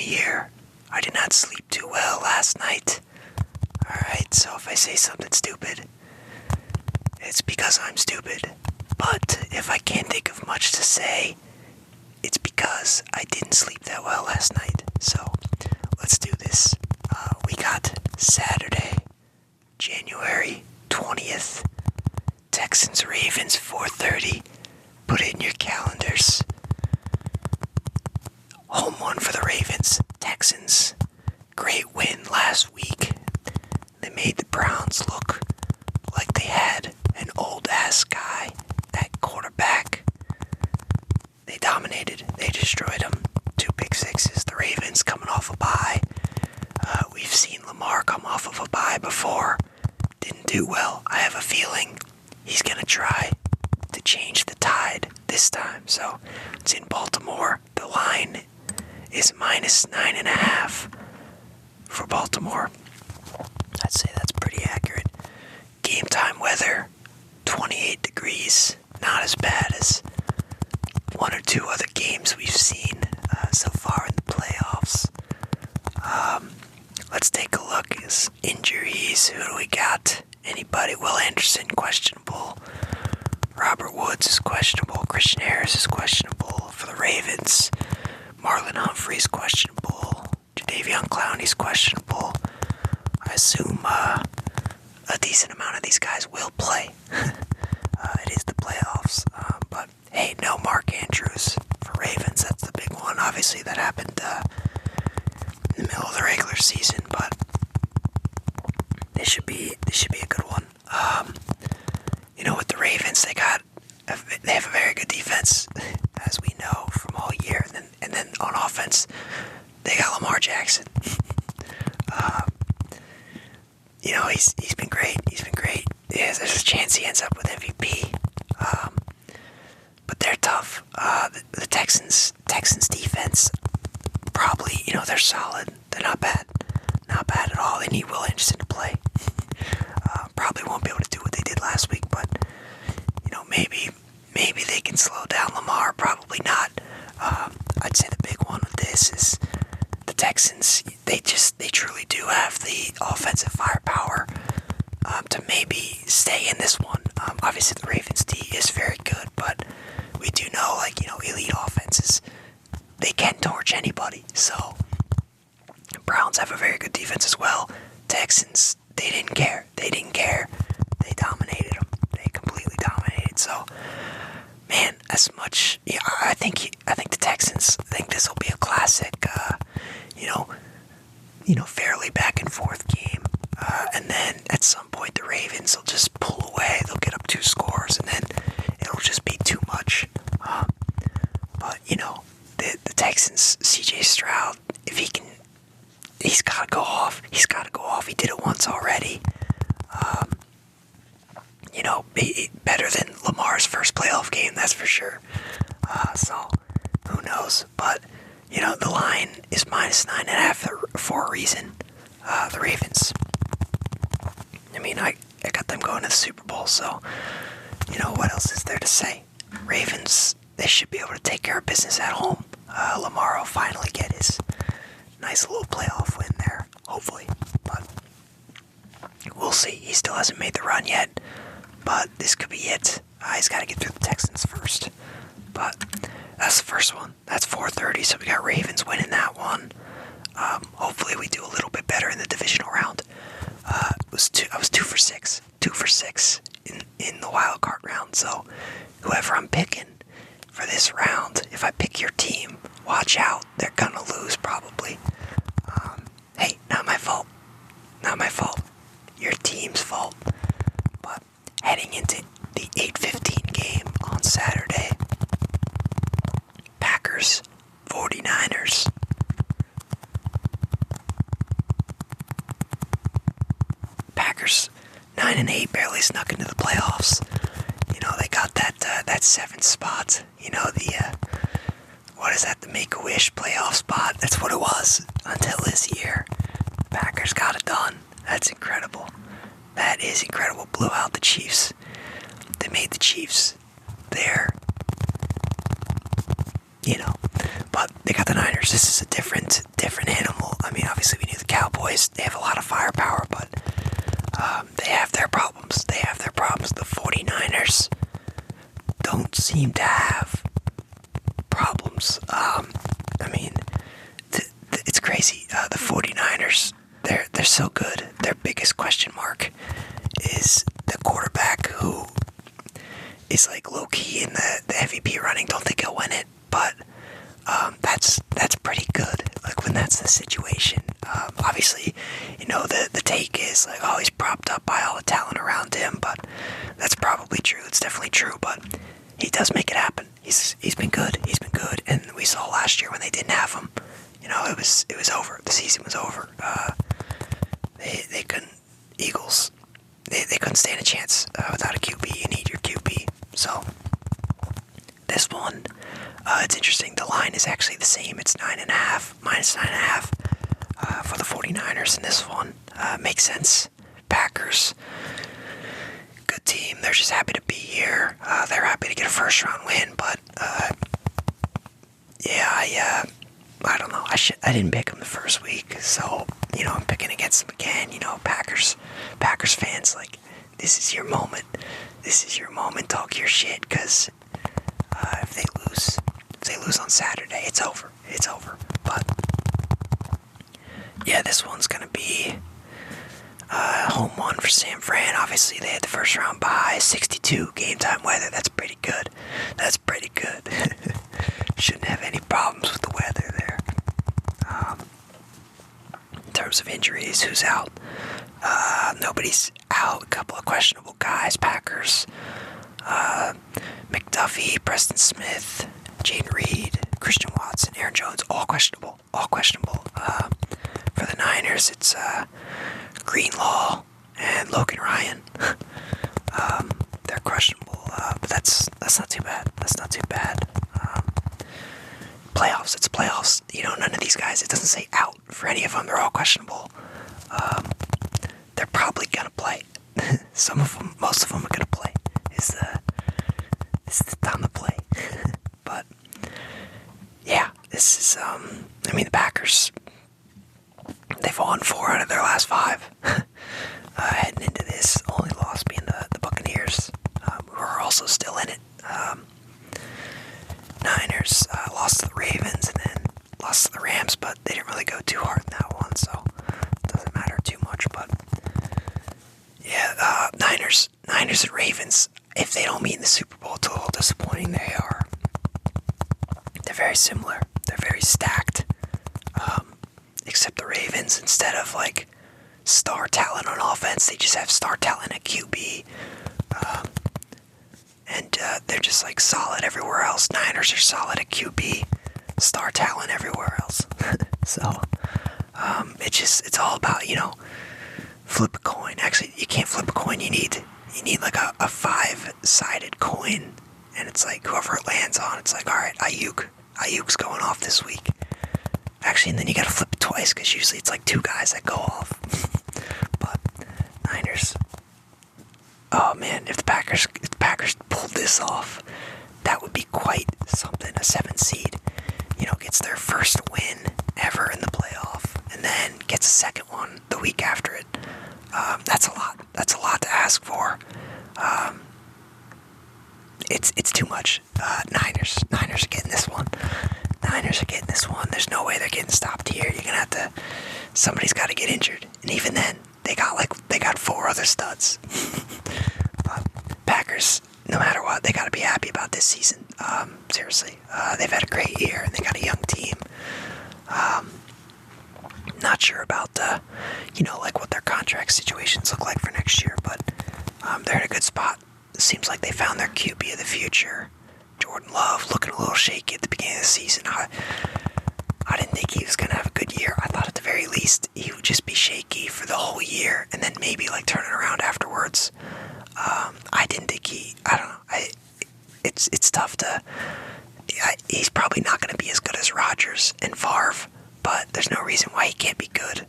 here. I did not sleep too well last night. Alright, so if I say something stupid, it's because I'm stupid. But if I can't think of much to say, it's because I didn't sleep that well last night. So, let's do this. We got Saturday, January 20th. Texans Ravens 4:30. Put it in your calendars. Home one for the Ravens. Texans. Great win last week. They made the Browns look like they had an old-ass guy at quarterback. They dominated. They destroyed them. 2 pick sixes. The Ravens coming off a bye. We've seen Lamar come off of a bye before. Didn't do well. I have a feeling he's going to try to change the tide this time. So, it's in Baltimore. The line is -9.5 for Baltimore. I'd say that's pretty accurate. Game time weather, 28 degrees. Not as bad as 1 or 2 other games we've seen so far in the playoffs. Let's take a look. Injuries, who do we got? Anybody? Will Anderson, questionable. Robert Woods is questionable. Christian Harris is questionable for the Ravens. Marlon Humphrey's questionable. Jadeveon Clowney's questionable. I assume a decent amount of these guys will play. It is the playoffs. But hey, no Mark Andrews for Ravens. That's the big one. Obviously, that happened in the middle of the regular season, but this should be a good one. With the Ravens, they have a very good defense, as we know from all year, and then on offense, they got Lamar Jackson. He's been great. Yeah, there's a chance he ends up with MVP. But they're tough. The Texans defense, probably, they're solid. They're not bad. Not bad at all. They need Will Anderson to play. Probably won't be able to do what they did last week, but, maybe they can slow down Lamar. Probably not. I'd say the big one with this is the Texans. They truly do have the offensive firepower to maybe stay in this one. Obviously, the Ravens D is very good, but we do know, elite offenses, they can torch anybody. So, Browns have a very good defense as well. Texans, they didn't care. They dominated them. They completely dominated. So, man, I think the Texans, I think this will be a classic, fairly back and forth game. And then at some point the Ravens will just pull away. They'll get up 2 scores, and then it'll just be too much. But the Texans, C.J. Stroud, if he's got to go off. He did it once already. Better than Lamar's first playoff game, that's for sure. So, who knows? But, the line is -9.5 for a reason. The Ravens. I got them going to the Super Bowl, so, what else is there to say? Ravens, they should be able to take care of business at home. Lamar will finally get his nice little playoff win there, hopefully. But we'll see. He still hasn't made the run yet, but this could be it. He's got to get through the Texans first. But that's the first one. That's 4:30, so we got Ravens winning that one. Hopefully we do a little bit better in the divisional round. I was 2 for 6. 2 for 6 in the wild card round. So whoever I'm picking for this round, if I pick your team, watch out. They're gonna lose probably. Hey, not my fault. Your team's fault. But heading into the 8:15 game on Saturday, Packers, 49ers. Packers, 9-8, barely snuck into the playoffs. They got that 7th spot. What is that? The Make-A-Wish playoff spot. That's what it was until this year. Packers got it done. That's incredible. That is incredible. Blew out the Chiefs. They made the Chiefs there. But they got the Niners. This is a different Cowboys, they have a lot of firepower, but they have their problems. The 49ers don't seem to have problems. I mean, it's crazy. The 49ers, they're so good. Their biggest question mark is the quarterback, who is like low-key in the MVP running. Don't think he'll win it, but that's pretty good. Like, when that's the situation. Obviously, the take is like, oh, he's propped up by all the talent around him, but that's probably true. It's definitely true, but he does make it happen. He's been good. And we saw last year when they didn't have him. It was over. The season was over. They couldn't. Eagles. They couldn't stand a chance without a QB. You need your QB. So this one, it's interesting. The line is actually the same. It's minus 9.5 for the 49ers in this one. Makes sense. Packers, good team. They're just happy to be here. They're happy to get a first-round win, but I don't know. I didn't pick them the first week, so I'm picking against them again. Packers fans, like, this is your moment. Talk your shit, because if they lose on Saturday, it's over. But yeah, this one's gonna be home one for San Fran. Obviously, they had the first round bye. 62 game time weather. That's pretty good. Shouldn't have any problems with the weather there. In terms of injuries, who's out? Nobody's out. A couple of questionable guys. Packers. McDuffie, Preston Smith, Jaden Reed, Christian Watson, Aaron Jones, all questionable. For the Niners, it's Greenlaw and Logan Ryan. They're questionable, but that's not too bad. Playoffs, it's playoffs. None of these guys, it doesn't say out for any of them. They're all questionable. They're probably gonna play. Most of them are gonna play. It's the time to play. But yeah, this is the Packers, they've won 4 out of their last 5. Heading into this, only loss being the Buccaneers, who are also still in it. Niners lost to the Ravens and then lost to the Rams, but they didn't really go too hard in that one, so it doesn't matter too much. But yeah, Niners and Ravens, if they don't meet in the Super Bowl, it's a little disappointing. They're very similar. They're very stacked. Except the Ravens, instead of like star talent on offense, they just have star talent at QB. And they're just like solid everywhere else. Niners are solid at QB, star talent everywhere else. So it's all about, flip a coin. Actually, you can't flip a coin. You need like a 5-sided coin, and it's like whoever it lands on, it's like, all right, Ayuk's going off this week. Actually, and then you gotta flip it twice, because usually it's like 2 guys that go off. But Niners, oh man, if the Packers pulled this off, that would be quite something. A 7 seed, gets their first win ever in the playoff, and then gets a second one the week after it. That's a lot to ask for. It's too much. Niners are getting this one. There's no way they're getting stopped here. You're gonna have to. Somebody's got to get injured, and even then, they got 4 other studs. But Packers, no matter what, they got to be happy about this season. Seriously, they've had a great year, and they got a young team. Not sure about like what their contract situations look like for next year, but they're in a good spot. It seems like they found their QB of the future. Jordan Love looking a little shaky at the beginning of the season. I didn't think he was going to have a good year. I thought at the very least he would just be shaky for the whole year and then maybe like turn it around afterwards. I didn't think I don't know. It's tough to. He's probably not going to be as good as Rodgers and Favre, but there's no reason why he can't be good.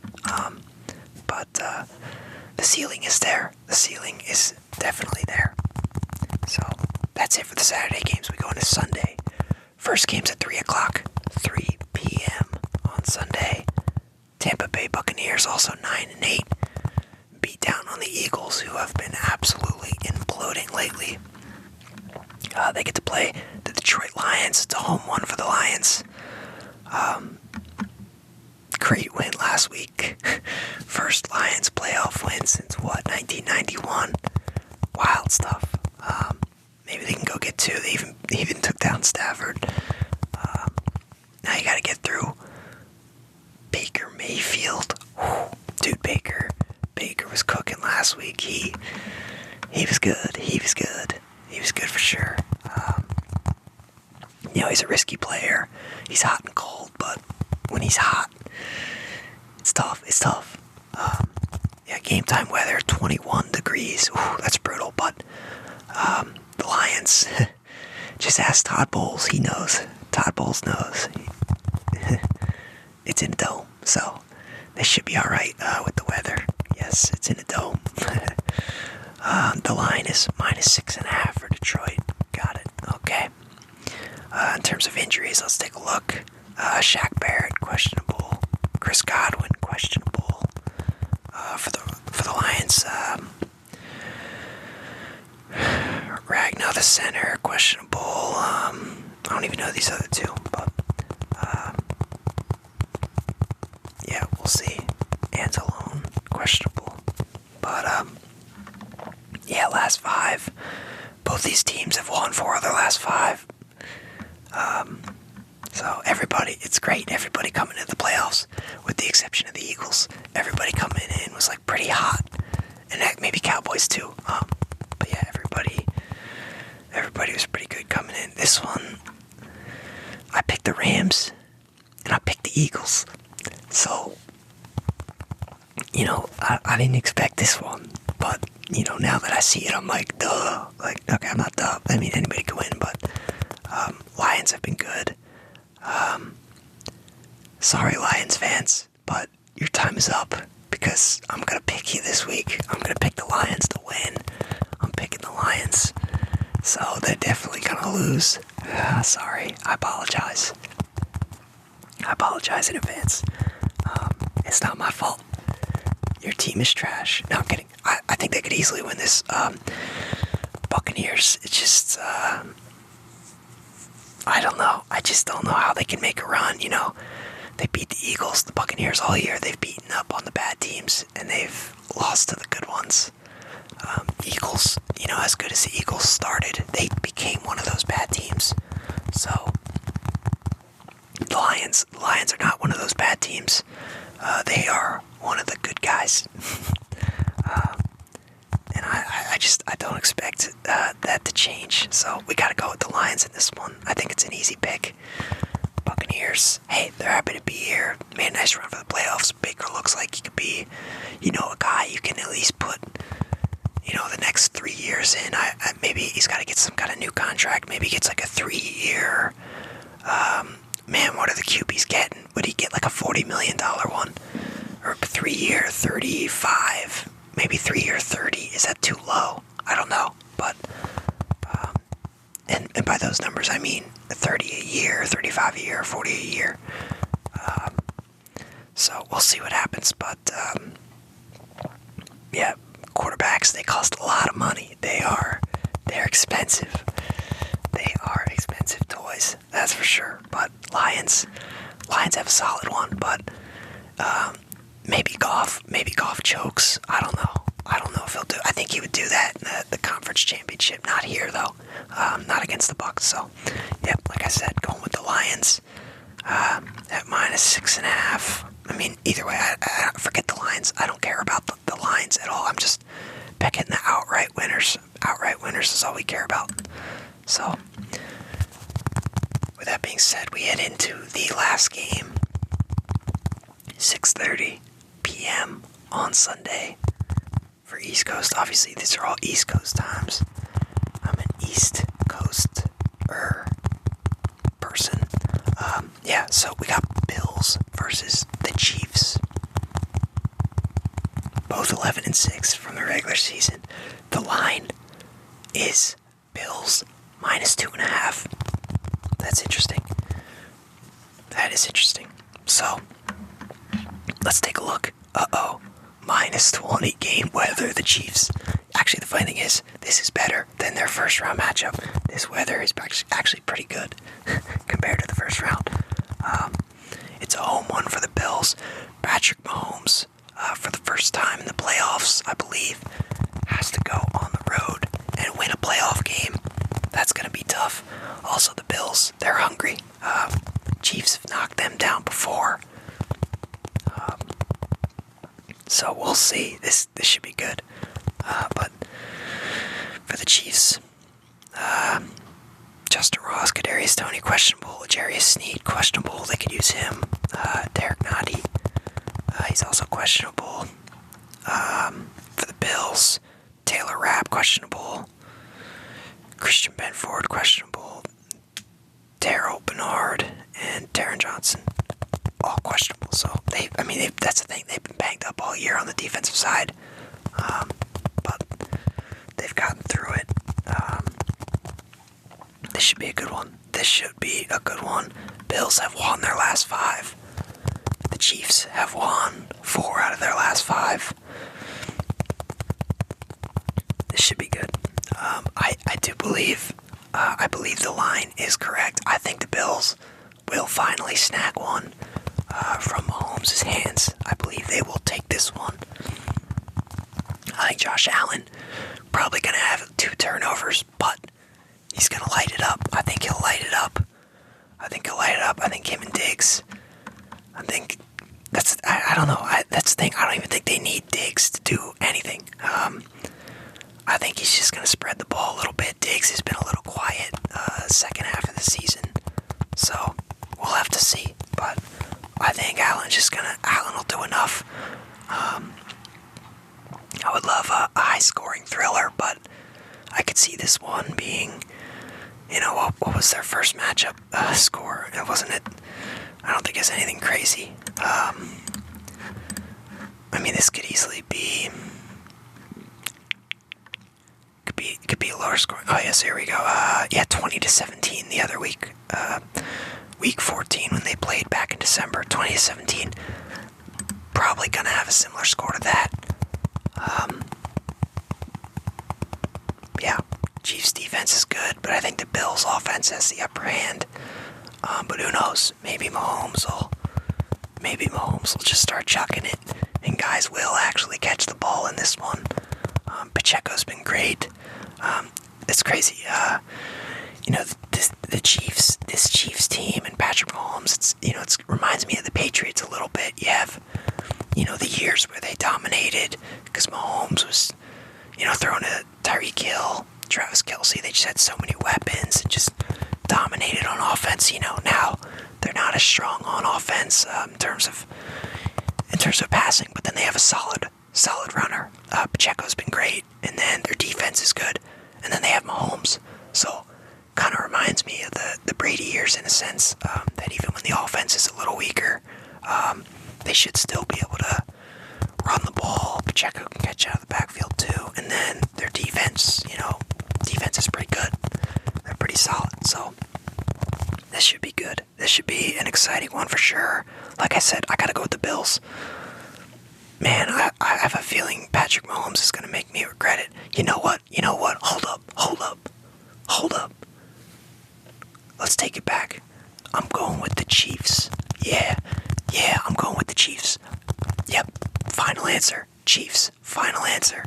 But the ceiling is there. The ceiling is definitely there. So that's it for the Saturday games. We go into Sunday. First game's at 3 o'clock, 3 p.m. on Sunday. Tampa Bay Buccaneers Buccaneers also 9-8. Beat down on the Eagles, who have been absolutely imploding lately. They get to play the Detroit Lions. It's a home one for the Lions. Great win last week. First Lions playoff win since 1991. Wild stuff. Maybe they can go get two. They even took down Stafford. Now you got to get through Baker Mayfield. Dude, Baker was cooking last week. He was good. He was good for sure. He's a risky player. He's hot and cold, but when he's hot, it's tough. Game time weather, 21 degrees. Ooh, that's brutal, but the Lions, just ask Todd Bowles. He knows. Todd Bowles knows. It's in a dome, so they should be alright with the weather. Yes, it's in a dome. The line is -6.5 for Detroit. Got it. Okay. In terms of injuries, let's take a look. Shaq Barrett, questionable. Chris Godwin, questionable. For the Lions, Ragnar, the center, questionable. I don't even know these other two, but we'll see. Anzalone, questionable. But last five. Both these teams have won 4 of their last 5. So everybody, it's great. Everybody coming into the playoffs, with the exception of the Eagles. Everybody coming in was like pretty hot, and maybe Cowboys too. But yeah, everybody was pretty good coming in. This one, I picked the Rams, and I picked the Eagles. So, I didn't expect this one, but now that I see it, I'm like, duh. Like, okay, I'm not dumb. I mean, anybody can win, but Lions have been good. Sorry, Lions fans, but your time is up, because I'm gonna pick you this week. I'm gonna pick the Lions to win. I'm picking the Lions, so they're definitely gonna lose. Sorry, I apologize. I apologize in advance. It's not my fault. Your team is trash. No, I'm kidding. I think they could easily win this. Buccaneers, it's just, I don't know. I just don't know how they can make a run, They beat the Eagles, the Buccaneers all year. They've beaten up on the bad teams, and they've lost to the good ones. Eagles, as good as the Eagles started, they became one of those bad teams. So, the Lions are not one of those bad teams. They are one of the good guys. And I don't expect that to change. So we gotta go with the Lions in this one. I think it's an easy pick. Buccaneers, hey, they're happy to be here. Made a nice run for the playoffs. Baker looks like he could be, a guy you can at least put, the next 3 years in. Maybe he's got to get some kind of new contract. Maybe he gets like a 3-year. Man, what are the QBs getting? Would he get like a $40 million one? Or a 3-year, 35? Maybe 3-year, 30? Is that too low? I don't know. But, and by those numbers, I mean 30 a year, 35 a year, 40 a year. So we'll see what happens. But, quarterbacks, they cost a lot of money. They're expensive. They are expensive toys, that's for sure. But Lions have a solid one, but maybe Goff chokes. I don't know if he'll do. I think he would do that in the conference championship. Not here though. Not against the Bucs. So, like I said, going with the Lions at -6.5. I mean, either way, I forget the Lions. I don't care about the Lions at all. I'm just picking the outright winners. Outright winners is all we care about. So, with that being said, we head into the last game. 6:30 p.m. on Sunday for East Coast. Obviously, these are all East Coast times. I'm an East Coast person. So we got Bills versus the Chiefs. Both 11-6 from the regular season. The line is Bills -2.5. That's interesting. That is interesting. So, let's take a look. Uh-oh. -20 game weather, the Chiefs. Actually, the funny thing is, this is better than their first round matchup. This weather is actually pretty good compared to the first round. It's a home one for the Bills. Patrick Mahomes, for the first time in the playoffs, I believe, has to go on the road and win a playoff game. That's going to be tough. Also, the Bills, they're hungry. Chiefs have knocked them down before. So we'll see. This should be good. But for the Chiefs, Justin Ross, Kadarius Toney, questionable. Jarius Sneed, questionable. They could use him. Derek Nottie, he's also questionable. For the Bills, Taylor Rapp, questionable. Christian Benford, questionable. Darrell Bernard and Taron Johnson, all questionable. So that's the thing. They've been banged up all year on the defensive side, but they've gotten through it. This should be a good one. Bills have won their last 5. The Chiefs have won 4 out of their last 5. This should be good. I do believe. I believe the line is correct. I think the Bills will finally snag one from Mahomes' hands. I believe they will take this one. I think Josh Allen probably going to have 2 turnovers, but he's going to light it up. I think he'll light it up. I think him and Diggs. I think that's. I don't know. That's the thing. I don't even think they need Diggs to do anything. I think he's just going to spread the ball a little bit. Diggs has been a little quiet second half of the season, so we'll have to see. But I think Allen will do enough. I would love a high-scoring thriller, but I could see this one being, what was their first matchup score? I don't think it's anything crazy. This could easily be. Could be a lower score. Oh yes, here we go. 20-17 the other week. Week 14 when they played back in December 2017. Probably gonna have a similar score to that. Chiefs defense is good, but I think the Bills offense has the upper hand. But who knows? Maybe Mahomes will just start chucking it, and guys will actually catch the ball in this one. Pacheco's been great. It's crazy. The Chiefs, this Chiefs team and Patrick Mahomes, it reminds me of the Patriots a little bit. You have, the years where they dominated because Mahomes was, throwing to Tyreek Hill, Travis Kelce. They just had so many weapons and just dominated on offense. Now they're not as strong on offense in terms of passing, but then they have a solid runner. Pacheco's been great, and then their defense is good, and then they have Mahomes. So, kind of reminds me of the Brady years in a sense, that even when the offense is a little weaker, they should still be able to run the ball. Pacheco can catch out of the backfield too, and then their defense, defense is pretty good. They're pretty solid, so this should be good. This should be an exciting one for sure. Like I said, I gotta go with the Bills. Man, I have a feeling Patrick Mahomes is going to make me regret it. You know what? Hold up. Let's take it back. I'm going with the Chiefs. Yeah, I'm going with the Chiefs. Yep, final answer. Chiefs, final answer.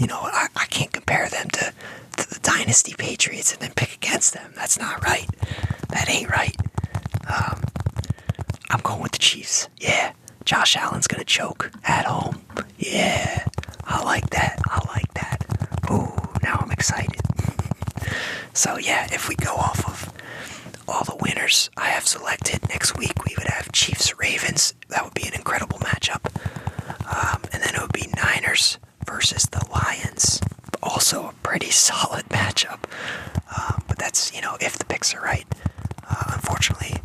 I can't compare them to the Dynasty Patriots and then pick against them. That's not right. That ain't right. I'm going with the Chiefs. Yeah. Josh Allen's gonna choke at home. Yeah, I like that. Ooh, now I'm excited. So if we go off of all the winners I have selected, next week we would have Chiefs-Ravens. That would be an incredible matchup. And then it would be Niners versus the Lions. Also a pretty solid matchup. But that's, if the picks are right. Unfortunately,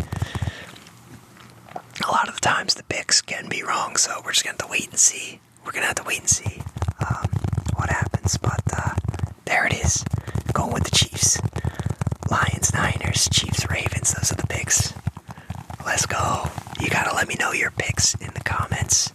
a lot of the times the picks can be wrong, so we're just going to have to wait and see. What happens, but there it is. Going with the Chiefs. Lions, Niners, Chiefs, Ravens, those are the picks. Let's go. You got to let me know your picks in the comments. comments.